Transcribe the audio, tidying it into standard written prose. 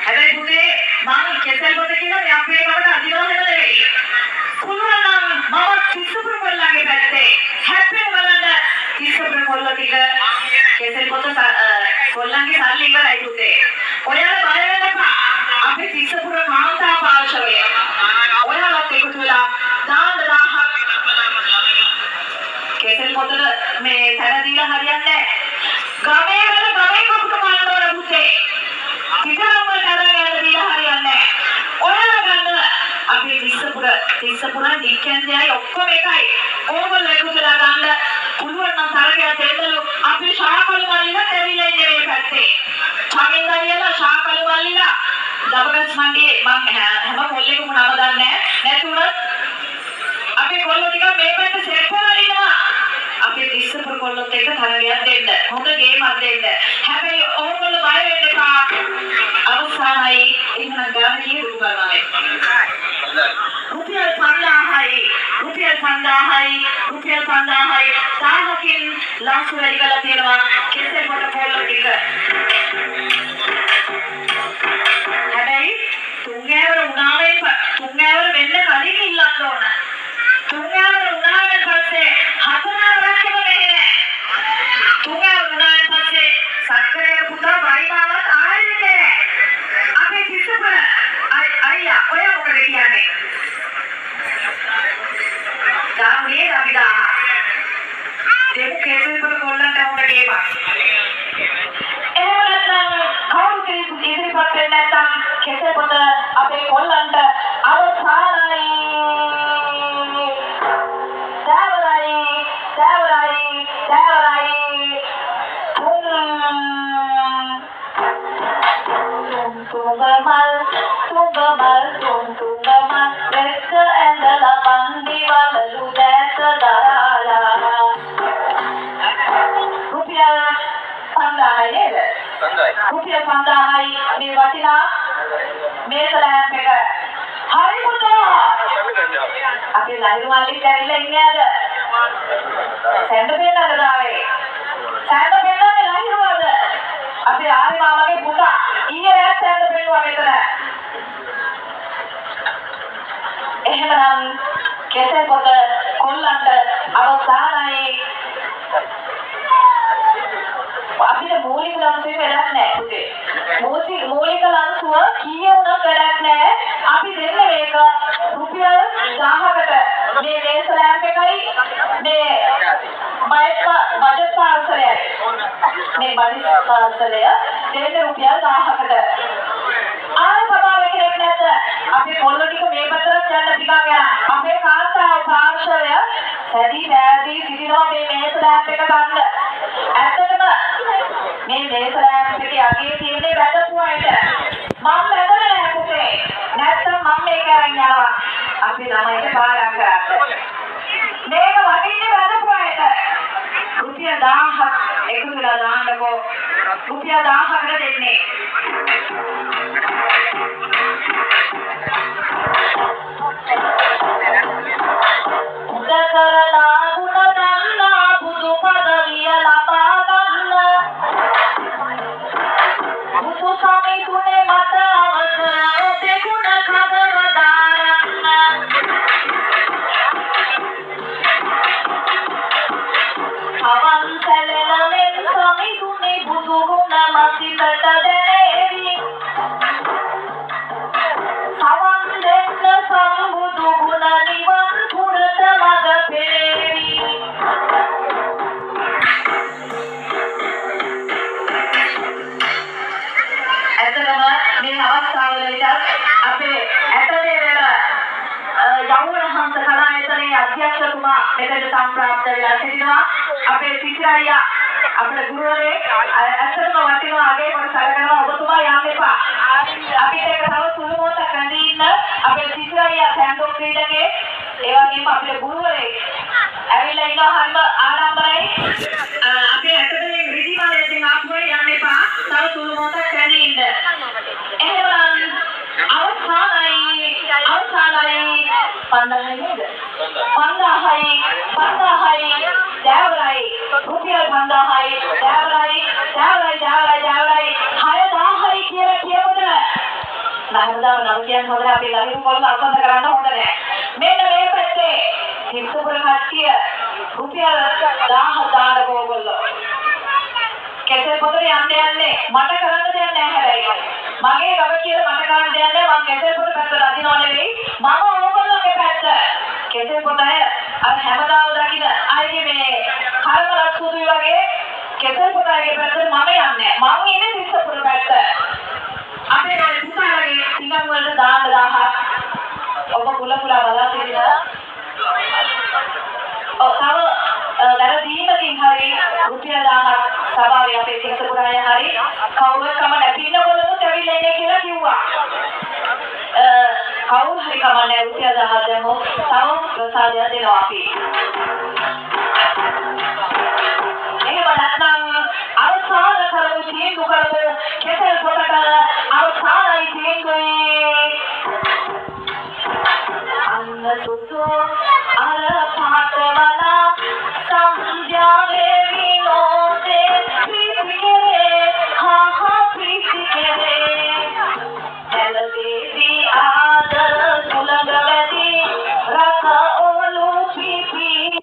හැබැයි පුතේ මම කෙසෙල් පොත කියලා මේ අපේ ගමට අදිනවා නෙමෙයි. පුළුවන් නම් මම කිසුපුර කොල්ලන්ගේ පැත්තේ හැප්පෙන බලන්න කිසුපුර කොල්ල ටික කෙසෙල් පොත කොල්ලන්ගේ සල්ලි ඉවරයි පුතේ. ඔයාලා බය වෙන්න එපා. අපේ කිසුපුර කාන්තා පාර්ශවය. ඔයාලත් එකතු වෙලා දාන්න 1000ක් කෙසෙල් පොතට මේ තැන දීලා හරියන්නේ නැහැ. ගමේ කපුට කන්න ඕන පුතේ. පිටරම වලට අරගෙන යන්න දීලා හරියන්නේ නැහැ. ඔයාලා ගන්න අපේ තිස්සපුර ඩිකෙන්දයි ඔක්කොම එකයි. ඕගොල්ලෝ එකතු වෙලා ගන්න පුළුවන් නම් තරගයක් දෙන්නලු. අපේ ශාකලු මල්ලිලා ඇවිල්ලා ඉන්නේ මේ පැත්තේ. චමින්දරියලා ශාකලු මල්ලිලා දබගස් මණ්ඩියේ මම හැම කොල්ලෙකුම නම දන්නේ නැහැ. නැතුණත් අපේ කොල්ලෝ ටික මේ පැත්තේ සෙට් කරලා ඉන්නවා. අපේ තිස්සපුර කොල්ලොත් එක්ක තරගයක් දෙන්න. හොඳ ගේමක් දෙන්න. හැබැයි ඕගොල්ලෝ බය වෙන්න එපා. අවසානයි එහෙනම් ගාන කීයද කරනවානේ? රුපියල් 5000යි. රුපියල් 5000යි. 1000කින් ලාස් වැඩි කරලා තියෙනවා. කෙසෙල් පොත කොල්ලෝ ටික. හැබැයි තුන්වැවර වෙන්න කලින් ඉල්ලන්න ඕන. තුන්වැවර උනාවෙන් පස්සේ හතරවරක් එම වෙන්නේ නැහැ. තුන්වැවර උනාවෙන් පස්සේ සක්කරේ පුතා වරිමාවත් ආයෙත් නැහැ. අපේ තිස්සපුර අයියා ඔය මොකද කියන්නේ? ගාමුනේ අපි දාහ. දෙමු කෙසෙල් පොත කොල්ලන්ට උඹ ගේමක්. එහෙම නැත්නම් කවුරුත් ඉදිරිපත් වෙන්නේ නැත්නම් කෙසෙල් පොත අපේ කොල්ලන්ට අවසානයි. Tunggamal, reka endala bandi walalu desa darala. Rupiah 5000 neda? Rupiah 5000 මේ වටිනා මේස ලෑම්ප් එක. හරි පුතා. අපි ලහිරු මල්ලිත් ඇවිල්ලා ඉන්නේ අද. සැඬ පෙන්නන්න දාවේ. සැඬ පෙන්නන්නේ ලහිරුවද? අපේ ආරි මාමගේ පුතා. ඊයේ රාත් සැඬ පෙන්නුවා මෙතන. එහෙමනම් කෙසෙල් පොත කොල්ලන්ට අවසානයි. අපිට මූලික ලංසුවේ වැඩක් නැහැ පුතේ. මූලික ලංසුව කීය වුණත් වැඩක් නැහැ. අපි දෙන්නේ මේක රුපියල් 1000කට. මේ මේස ලෑම්ප් එකයි මේ බජට් පාර්සලයයි. මේ බජට් පාර්සලය දෙන්නේ රුපියල් 1000කට. කෙනෙක් නැද්ද? අපේ කොල්ලෝ ටික මේ පැත්තට යන්න ටිකක් යනවා. අපේ කාන්තාව පාර්ශවය සැදී බෑදී සිටිනවා මේ මේස ලෑම්ප් එක ගන්න. ඇත්තටම මේ මේස ලෑම්ප් එකේ අගේ තියෙන්නේ බැඳපු අයට. මම බැඳලා නැහැ පුතේ. නැත්තම් මම මේක අරන් යනවා. අපේ ළමයිට පාඩම් කරන්න. මේක වටින්නේ බැඳපු අයට. රුපියල් 1000ක් එකතු වෙලා දාන්නකෝ. රුපියල් 1000කට දෙන්නේ. කරලා ගුණ දන්නා බුදු පදවිය ලබා ගන්න. බුදු සමිතුනේ මත අවසර ඔබේ ගුණ කවර දාරන්න. පවන් සැලෙන මෙන් සමිතුනේ බුදු ගුණ මසිතට දැනේවි. සවන් දෙන්න සම්බුදු ගුණ නිවන් පුරත මග පෙරේවි. ඇත්තටම මේ අවස්ථාවලදී අපේ ඇතලේ වල යවුන හංස කලායතනයේ අධ්‍යක්ෂතුමා මෙතන සම්ප්‍රාප්ත වෙලා සිටිනවා. අපේ සිසිරායියා අපේ ගුරුවරේ ඇත්තටම වටිනවා අගේ කොට සැලකනවා. ඔබතුමා යන්න එපා. අපිට ඒක තව සුළු මොහොතක් රැඳී ඉන්න. අපේ සිසිරායියා සෑන්ඩෝ ක්‍රීඩකේ ඒ වගේම අපේ ගුරුවරේ ඇවිල්ලා ඉන්නවා. හරිම ආඩම්බරයි. අපේ ඇත්තටම රිදිමාලයෙන් ආපුවේ යන්න එපා. තව සුළු මොහොතක් රැඳී ඉන්න. එහෙනම් අවසානයි 5000 නේද? 5000යි දැවරයි රුපියල් 5000යි දැවරයි 6000යි කියලා කියමුද? හැමදාම නම් කියන්නේ හොඳ නැහැ. අපි ළඟින් කොල්ල අසන්න කරන්න හොඳ නැහැ. මෙන්න මේ පැත්තේ තිස්සුපුර කට්ටිය රුපියල් 1000 දාන ඕගොල්ලෝ. කෙසේ පොතේ යන්නේ මට කරන්න දෙයක් නැහැ හැබැයි. මගේ ගම කියලා මට කරන්න දෙයක් නැහැ. මම කෙසේ පොත පැත්තට අදිනව නෙවෙයි. මම ඕගොල්ලෝගේ පැත්ත. කෙසේ පොතේ අර හැමදාම දකින්න ආයේ මේ කර්මරත් සුදුයි වගේ කෙසේ පොතේ පැත්තට මම යන්නේ. මම ඉන්නේ තිස්සුපුර පැත්ත. අපේ පුතාලගේ සිංගම් වලට දාන්න 1000ක් ඔබ පුලා බලා සිටිනවා. තව වැරදීමකින් හරි රුපියල් 1000ක් සභාවේ අපේ තිස්සපුරාය හරි කවුරුත් කම නැතිනකොලම ඇවිල්ලා ඉන්නේ කියලා කිව්වා. කවුරු හරි කමන්නේ රුපියල් 1000ක් දැම්මොත් තව ප්‍රසාදයක් දෙනවා අපි. එහෙම නැත්නම් අවසාන කරමු තීන්දුව කරමු කෙසෙල් පොතක අවසානයි තීන්දුවේ අන්න සුසු අර පාටම